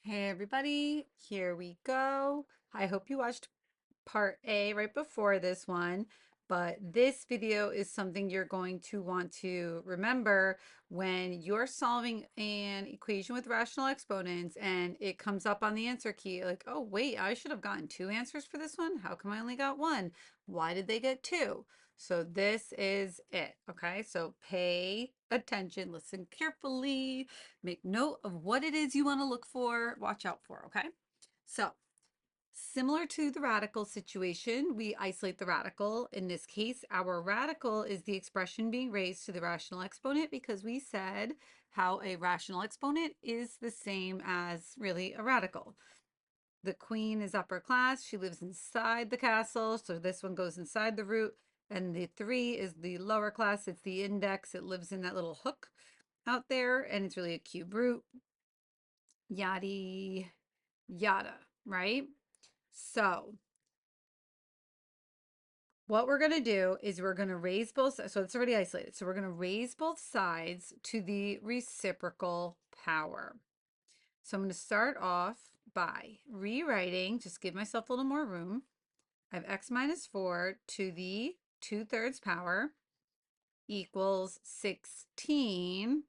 Hey everybody, here we go. I hope you watched part A right before this one, but this video is something you're going to want to remember when you're solving an equation with rational exponents and it comes up on the answer key like, oh wait, I should have gotten two answers for this one. How come I only got one? Why did they get two? So this is it, okay? So pay attention, listen carefully, make note of what it is you want to look for, watch out for, okay? So similar to the radical situation, we isolate the radical. In this case, our radical is the expression being raised to the rational exponent because we said how a rational exponent is the same as really a radical. The queen is upper class. She lives inside the castle. So this one goes inside the root. And the 3 is the lower class. It's the index. It lives in that little hook out there. And it's really a cube root. Yada, yada, right? So what we're going to do is we're going to raise both sides. So it's already isolated. So we're going to raise both sides to the reciprocal power. So I'm going to start off by rewriting, just give myself a little more room. I have x minus 4 to the 2/3 power equals 16.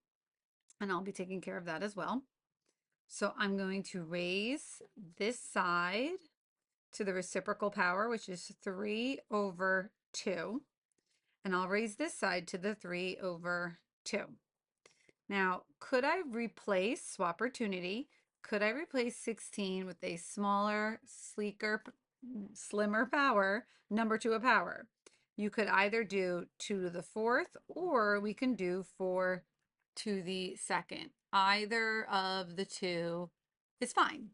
And I'll be taking care of that as well. So I'm going to raise this side to the reciprocal power, which is 3/2. And I'll raise this side to the 3/2. Now, could I replace, swappertunity, could I replace 16 with a smaller, sleeker, slimmer power, number to a power? You could either do 2 to the 4th, or we can do 4 to the 2nd. Either of the two is fine.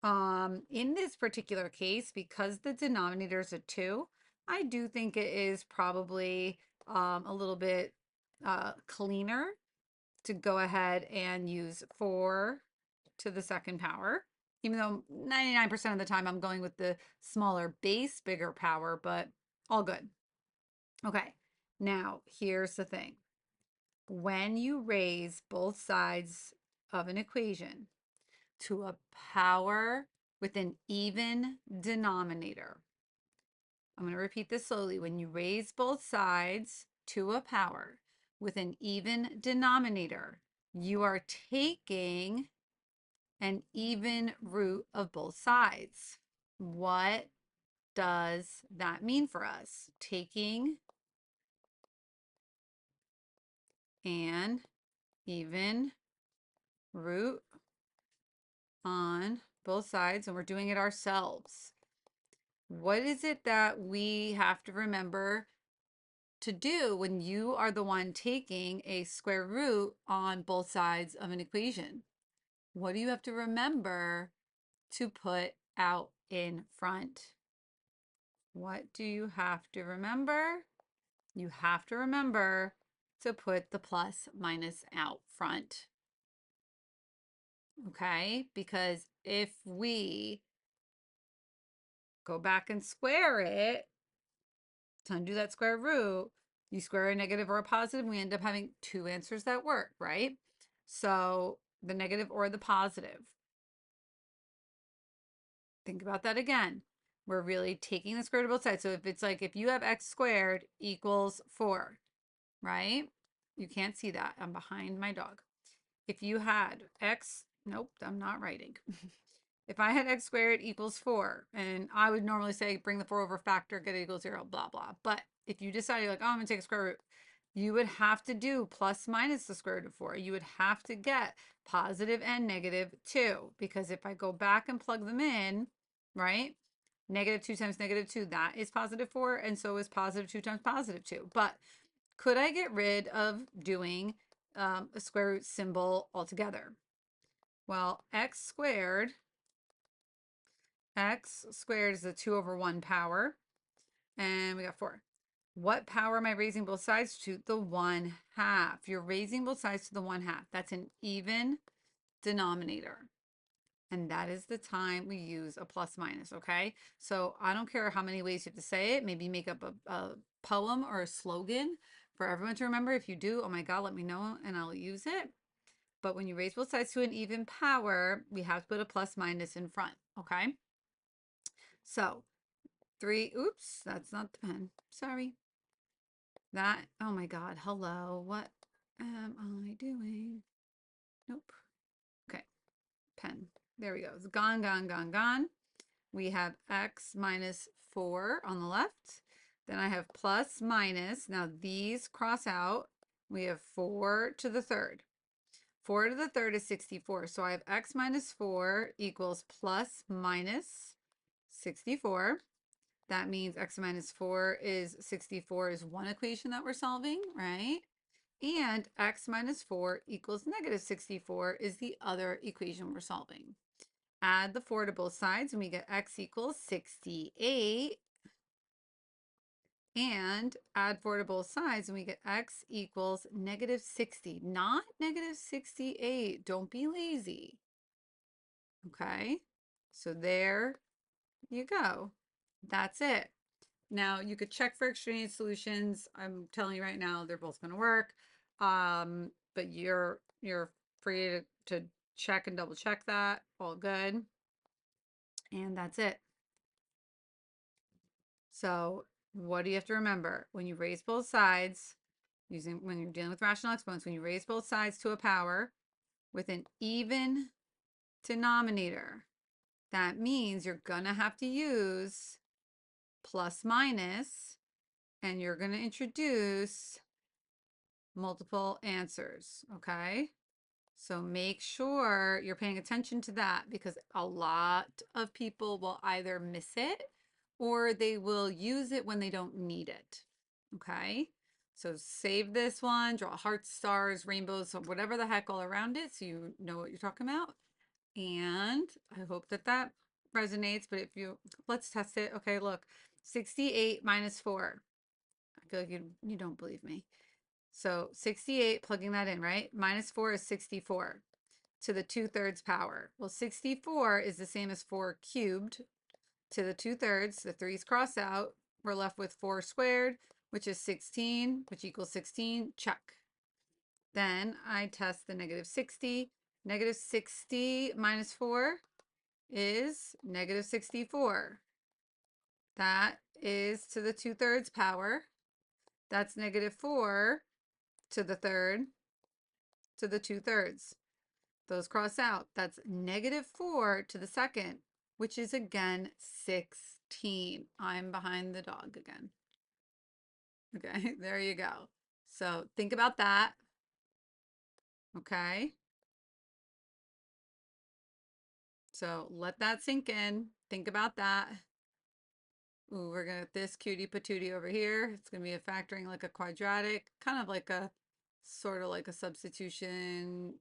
In this particular case, because the denominator is a 2, I do think it is probably a little bit cleaner to go ahead and use 4 to the 2nd power, even though 99% of the time I'm going with the smaller base, bigger power, but all good. Okay, now here's the thing. When you raise both sides of an equation to a power with an even denominator, I'm going to repeat this slowly. When you raise both sides to a power with an even denominator, you are taking an even root of both sides. What does that mean for us? Taking an even root on both sides, and we're doing it ourselves. What is it that we have to remember to do when you are the one taking a square root on both sides of an equation? What do you have to remember to put out in front? What do you have to remember? You have to remember to put the plus minus out front. Okay, because if we go back and square it, to undo that square root, you square a negative or a positive, we end up having two answers that work, right? So the negative or the positive. Think about that again. We're really taking the square root of both sides. So if it's like, if you have x squared equals 4, right? You can't see that. I'm behind my dog. If you had x, nope, I'm not writing. If I had x squared equals 4, and I would normally say bring the 4 over factor, get it equals 0, blah, blah. But if you decided like, oh, I'm going to take a square root, you would have to do plus minus the square root of 4. You would have to get positive and negative 2. Because if I go back and plug them in, right? Negative 2 times negative 2, that is positive 4. And so is positive 2 times positive 2. But could I get rid of doing a square root symbol altogether? Well, x squared is a 2 over 1 power. And we got 4. What power am I raising both sides to? The 1/2. You're raising both sides to the 1/2. That's an even denominator. And that is the time we use a plus minus, okay? So I don't care how many ways you have to say it. Maybe make up a poem or a slogan for everyone to remember. If you do, oh my God, let me know and I'll use it. But when you raise both sides to an even power, we have to put a plus minus in front, okay? So 3, oops, that's not the pen. Sorry. That, oh my God, hello. What am I doing? Nope. Okay, pen. There we go. It's gone, gone, gone, gone. We have x minus 4 on the left. Then I have plus minus. Now these cross out. We have 4 to the third. 4 to the third is 64. So I have x minus 4 equals plus minus 64. That means x minus 4 is 64 is one equation that we're solving, right? And x minus 4 equals negative 64 is the other equation we're solving. Add the 4 to both sides and we get x equals 68. And add 4 to both sides and we get x equals negative 60, not negative 68. Don't be lazy. Okay, so there you go. That's it. Now you could check for extraneous solutions. I'm telling you right now, they're both going to work. But you're free to check and double check that. All good. And that's it. So what do you have to remember? When you raise both sides, when you're dealing with rational exponents, when you raise both sides to a power with an even denominator, that means you're going to have to use plus minus, and you're going to introduce multiple answers, okay? So make sure you're paying attention to that because a lot of people will either miss it or they will use it when they don't need it, okay? So save this one, draw hearts, stars, rainbows, whatever the heck all around it so you know what you're talking about. And I hope that that resonates, but if you, let's test it. Okay, look, 68 minus 4. I feel like you don't believe me. So 68, plugging that in, right? Minus 4 is 64 to the 2/3 power. Well, 64 is the same as 4 cubed to the 2/3. The 3's cross out. We're left with 4 squared, which is 16, which equals 16. Check. Then I test the negative 60. Negative 60 minus 4 is negative 64. That is to the 2/3 power. That's negative 4 to the third to the 2/3. Those cross out. That's negative 4 to the second, which is again 16. I'm behind the dog again. Okay, there you go. So think about that. Okay. So let that sink in. Think about that. Ooh, we're gonna this cutie patootie over here. It's gonna be a factoring like a quadratic, kind of like a sort of like a substitution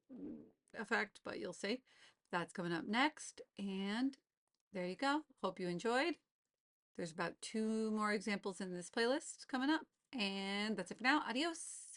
effect, but you'll see. That's coming up next. And there you go. Hope you enjoyed. There's about 2 more examples in this playlist coming up. And that's it for now. Adios.